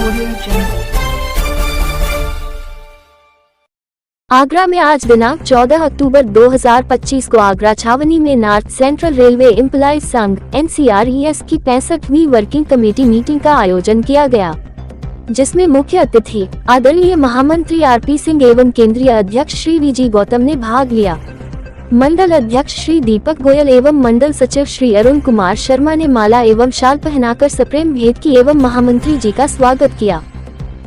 Audio Jungle। Agra में आज दिनांक 14 अक्टूबर 2025 को आगरा छावनी में नॉर्थ सेंट्रल रेलवे एम्प्लॉइज संघ NCRES की 65वीं वर्किंग कमेटी मीटिंग का आयोजन किया गया, जिसमें मुख्य अतिथि आदरणीय महामंत्री RP सिंह एवं केंद्रीय अध्यक्ष श्री VG गौतम ने भाग लिया। मंडल अध्यक्ष श्री दीपक गोयल एवं मंडल सचिव श्री अरुण कुमार शर्मा ने माला एवं शाल पहनाकर सप्रेम भेंट की एवं महामंत्री जी का स्वागत किया।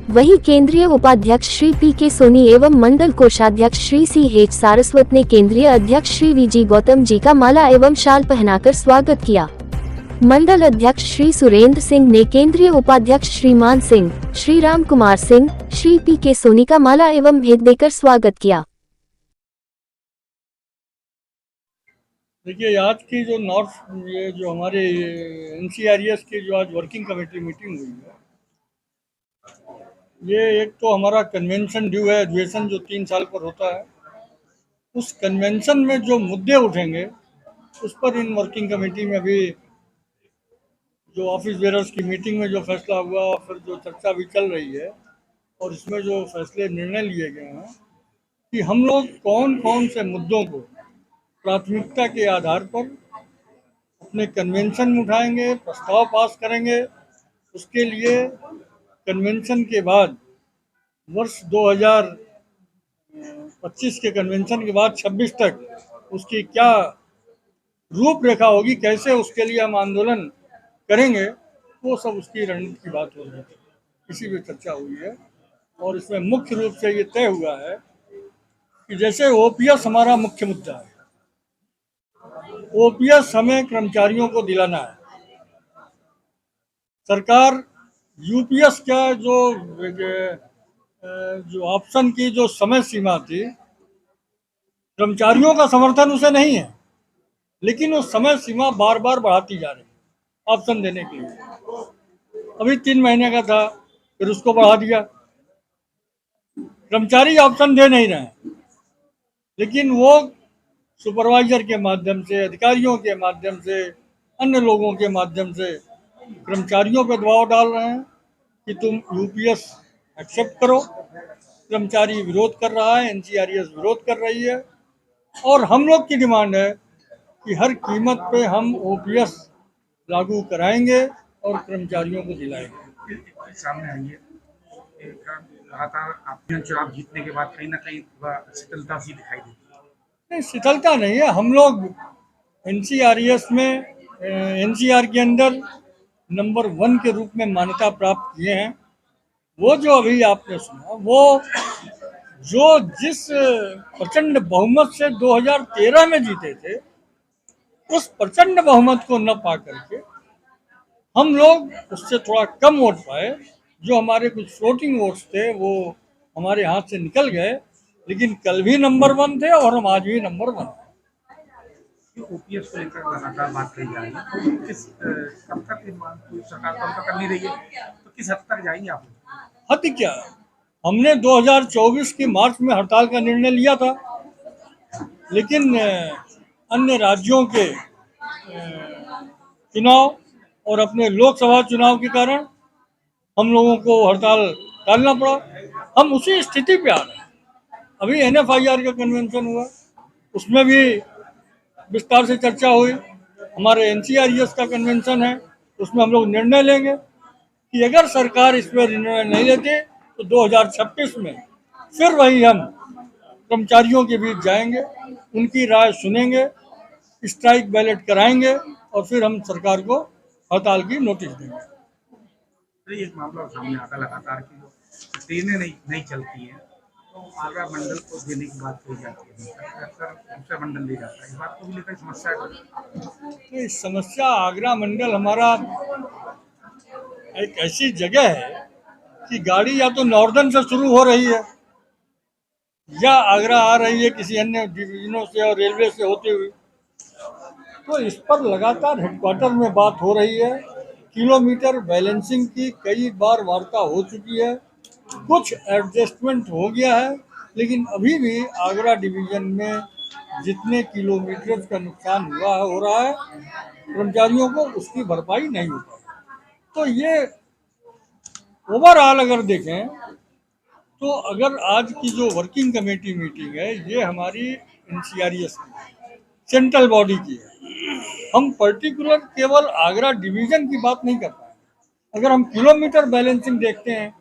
वहीं केंद्रीय उपाध्यक्ष श्री PK सोनी एवं मंडल कोषाध्यक्ष श्री CH सारस्वत ने केंद्रीय अध्यक्ष श्री VG गौतम जी का माला एवं शाल पहनाकर स्वागत किया। मंडल अध्यक्ष श्री सुरेंद्र सिंह ने केंद्रीय उपाध्यक्ष श्रीमान सिंह, श्री राम कुमार सिंह, श्री PK सोनी का माला एवं भेंट देकर स्वागत किया। देखिए, आज की जो ये जो हमारे NCRES की जो आज वर्किंग कमेटी मीटिंग हुई है, ये एक तो हमारा कन्वेंशन ड्यू है, अधिवेशन जो 3 साल पर होता है। उस कन्वेंशन में जो मुद्दे उठेंगे उस पर इन वर्किंग कमेटी में भी जो ऑफिस बेरर्स की मीटिंग में जो फैसला हुआ और फिर जो चर्चा भी चल रही है और इसमें जो फैसले निर्णय लिए गए हैं कि हम लोग कौन कौन से मुद्दों को प्राथमिकता के आधार पर अपने कन्वेंशन में उठाएंगे, प्रस्ताव पास करेंगे। उसके लिए कन्वेंशन के बाद वर्ष 2025 के कन्वेंशन के बाद 26 तक उसकी क्या रूपरेखा होगी, कैसे उसके लिए हम आंदोलन करेंगे, वो सब उसकी रणनीति की बात हो रही है। इसी पे चर्चा हुई है और इसमें मुख्य रूप से ये तय हुआ है कि जैसे OPS हमारा मुख्य मुद्दा है, OPS हमें कर्मचारियों को दिलाना है। सरकार UPS का जो ऑप्शन की जो समय सीमा थी, कर्मचारियों का समर्थन उसे नहीं है, लेकिन वो समय सीमा बार बार बढ़ाती जा रही है ऑप्शन देने के लिए। अभी 3 महीने का था, फिर उसको बढ़ा दिया। कर्मचारी ऑप्शन दे नहीं रहे हैं, लेकिन वो सुपरवाइजर के माध्यम से, अधिकारियों के माध्यम से, अन्य लोगों के माध्यम से कर्मचारियों पर दबाव डाल रहे हैं कि तुम UPS एक्सेप्ट करो। कर्मचारी विरोध कर रहा है, NCRES विरोध कर रही है और हम लोग की डिमांड है कि हर कीमत पे हम OPS लागू कराएंगे और कर्मचारियों को दिलाएंगे। सामने आई है लगातार आपने चुनाव जीतने के बाद कहीं ना कहीं शिथिलता सी दिखाई देती है। नहीं, शिथिलता नहीं है। हम लोग NCRES में NCR के अंदर नंबर 1 के रूप में मान्यता प्राप्त किए हैं। वो जो अभी आपने सुना, वो जो जिस प्रचंड बहुमत से 2013 में जीते थे, उस प्रचंड बहुमत को न पा करके हम लोग उससे थोड़ा कम वोट पाए। जो हमारे कुछ फ्लोटिंग वोट्स थे वो हमारे हाथ से निकल गए, लेकिन कल भी नंबर 1 थे और हम आज भी नंबर 1 थे। OPS को लेकर लगातार बात कही जा रही है, किस कब तक सरकार कब तक कर नहीं रही है, तो किस हद तक जाएंगे आप? हद क्या, हमने 2024 की मार्च में हड़ताल का निर्णय लिया था, लेकिन अन्य राज्यों के चुनाव और अपने लोकसभा चुनाव के कारण हम लोगों को हड़ताल टालना पड़ा। हम उसी स्थिति पे आ रहे हैं। अभी NFIR का कन्वेंशन हुआ, उसमें भी विस्तार से चर्चा हुई। हमारे NCRES का कन्वेंशन है, उसमें हम लोग निर्णय लेंगे कि अगर सरकार इस पर निर्णय नहीं लेती तो 2026 में फिर वही हम कर्मचारियों के बीच जाएंगे, उनकी राय सुनेंगे, स्ट्राइक बैलेट कराएंगे और फिर हम सरकार को हड़ताल की नोटिस देंगे। एक मामला सामने आता लगातार की जो ट्रेनें नहीं चलती हैं, तो आगरा मंडल को देने की बात कही जाती है, दूसरा मंडल ले जाता है। इस बात को भी लेकर समस्या है। तो इस समस्या, आगरा मंडल हमारा एक ऐसी जगह है कि गाड़ी या तो नॉर्दर्न से शुरू हो रही है या आगरा आ रही है किसी अन्य डिवीजनों से और रेलवे से होते हुए। तो इस पर लगातार हेडक्वार्टर में बात हो रही है। किलोमीटर बैलेंसिंग की कई बार वार्ता हो चुकी है, कुछ एडजस्टमेंट हो गया है, लेकिन अभी भी आगरा डिवीजन में जितने किलोमीटर का नुकसान हो रहा है कर्मचारियों को, उसकी भरपाई नहीं हो पाई। तो ये ओवरऑल अगर देखें तो अगर आज की जो वर्किंग कमेटी मीटिंग है ये हमारी एनसीआरईएस की सेंट्रल बॉडी की है। हम पर्टिकुलर केवल आगरा डिवीजन की बात नहीं कर पाए। अगर हम किलोमीटर बैलेंसिंग देखते हैं,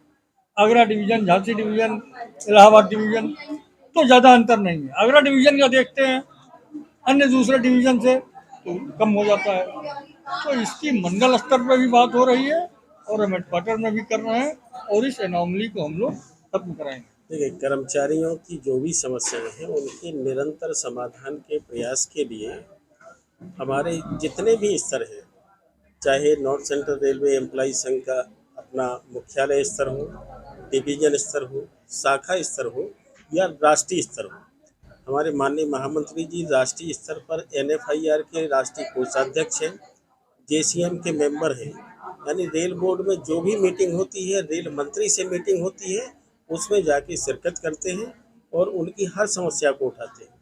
Agra division, Jhansi division, Allahabad division, तो ज़्यादा अंतर नहीं है। आगरा डिवीजन का देखते हैं अन्य दूसरे डिवीजन से तो कम हो जाता है। तो इसकी मंडल स्तर पर भी बात हो रही है और हम हेडक्वार्टर में भी कर रहे हैं और इस एनॉमली को हम लोग खत्म कराएंगे। देखिए, कर्मचारियों की जो भी समस्याएं हैं उनके निरंतर समाधान के प्रयास के लिए हमारे जितने भी स्तर हैं, चाहे नॉर्थ सेंट्रल रेलवे एम्प्लॉई संघ का अपना मुख्यालय स्तर हो, डिवीजन स्तर हो, शाखा स्तर हो या राष्ट्रीय स्तर हो, हमारे माननीय महामंत्री जी राष्ट्रीय स्तर पर एनएफआईआर के राष्ट्रीय कोषाध्यक्ष हैं, जेसीएम के मेंबर हैं। यानी रेल बोर्ड में जो भी मीटिंग होती है, रेल मंत्री से मीटिंग होती है, उसमें जाके शिरकत करते हैं और उनकी हर समस्या को उठाते हैं।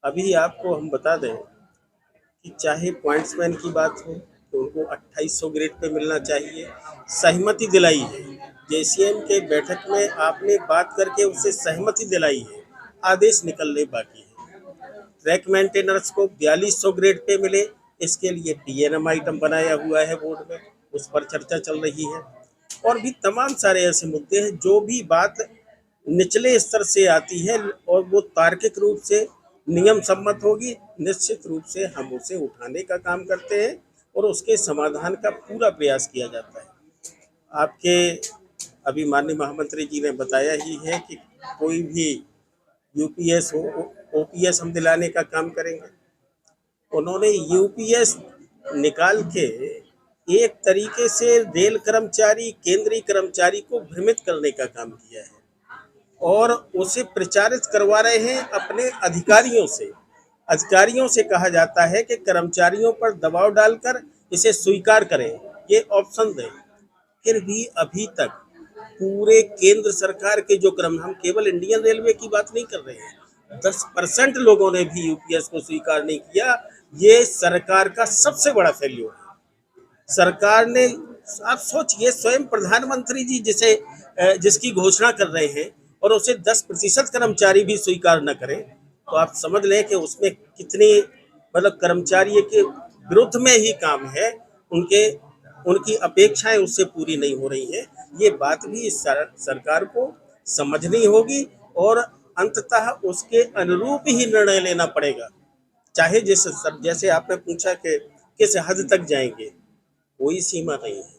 अभी आपको हम बता दें कि चाहे पॉइंट्समैन की बात हो तो उनको 2800 ग्रेड पे मिलना चाहिए, सहमति दिलाई है। जेसीएम के बैठक में आपने बात करके उससे सहमति दिलाई है, आदेश निकलने बाकी है। ट्रैक मेंटेनर्स को 4200 ग्रेड पे मिले, इसके लिए टीएनएम आइटम बनाया हुआ है बोर्ड में, उस पर चर्चा चल रही है। और भी तमाम सारे ऐसे मुद्दे हैं जो भी बात निचले स्तर से आती है और वो तार्किक रूप से नियम सम्मत होगी, निश्चित रूप से हम उसे उठाने का काम करते हैं और उसके समाधान का पूरा प्रयास किया जाता है। आपके अभी माननीय महामंत्री जी ने बताया ही है कि कोई भी यूपीएस हो, ओपीएस हम दिलाने का काम करेंगे। उन्होंने यूपीएस निकाल के एक तरीके से रेल कर्मचारी, केंद्रीय कर्मचारी को भ्रमित करने का काम किया है और उसे प्रचारित करवा रहे हैं अपने अधिकारियों से। अधिकारियों से कहा जाता है कि कर्मचारियों पर दबाव डालकर इसे स्वीकार करें, ये ऑप्शन दें। फिर भी अभी तक पूरे केंद्र सरकार के जो हम केवल इंडियन रेलवे की बात नहीं कर रहे हैं, 10% लोगों ने भी यूपीएस को स्वीकार नहीं किया। ये सरकार का सबसे बड़ा फेल्यूर है। सरकार ने, आप सोचिए, स्वयं प्रधानमंत्री जी जिसकी घोषणा कर रहे हैं और उसे 10% कर्मचारी भी स्वीकार न करें, तो आप समझ लें कि उसमें कितनी कर्मचारी के विरुद्ध में ही काम है। उनकी अपेक्षाएं उससे पूरी नहीं हो रही हैं। ये बात भी इस सरकार को समझनी होगी और अंततः उसके अनुरूप ही निर्णय लेना पड़ेगा। चाहे जैसे आपने पूछा कि किस हद तक जाएंगे, कोई सीमा नहीं है।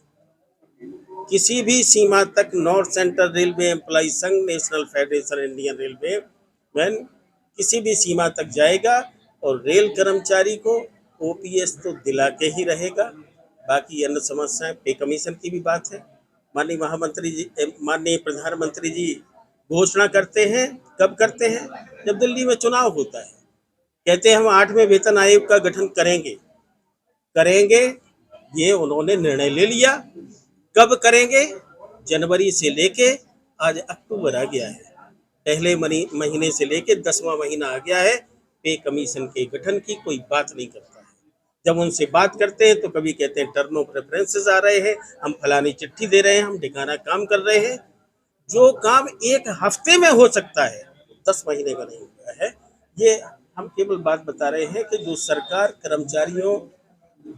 किसी भी सीमा तक नॉर्थ सेंट्रल रेलवे एम्प्लॉई संघ, national federation Indian railway man किसी भी सीमा तक जाएगा और रेल कर्मचारी को ओपीएस तो दिला के ही रहेगा। बाकी अन्य समस्याएं, पे कमीशन की भी बात है। माननीय महामंत्री जी, माननीय प्रधानमंत्री जी घोषणा करते हैं, कब करते हैं? जब दिल्ली में चुनाव होता है। कहते हैं हम 8वें वेतन आयोग का गठन करेंगे। ये उन्होंने निर्णय ले लिया। कब करेंगे? जनवरी से लेके आज अक्टूबर आ गया है, पहले महीने से लेके 10वां महीना आ गया है। पे कमीशन के गठन की कोई बात नहीं करता है। जब उनसे बात करते हैं तो कभी कहते हैं टर्न ऑफ रेफरेंसेस आ रहे हैं, हम फलानी चिट्ठी दे रहे हैं, हम ठिकाना काम कर रहे हैं। जो काम 1 हफ्ते में हो सकता है 10 महीने का नहीं हुआ है। ये हम केवल बात बता रहे हैं कि जो सरकार कर्मचारियों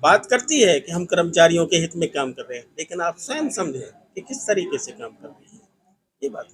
बात करती है कि हम कर्मचारियों के हित में काम कर रहे हैं, लेकिन आप स्वयं समझें कि किस तरीके से काम कर रही है, ये बात।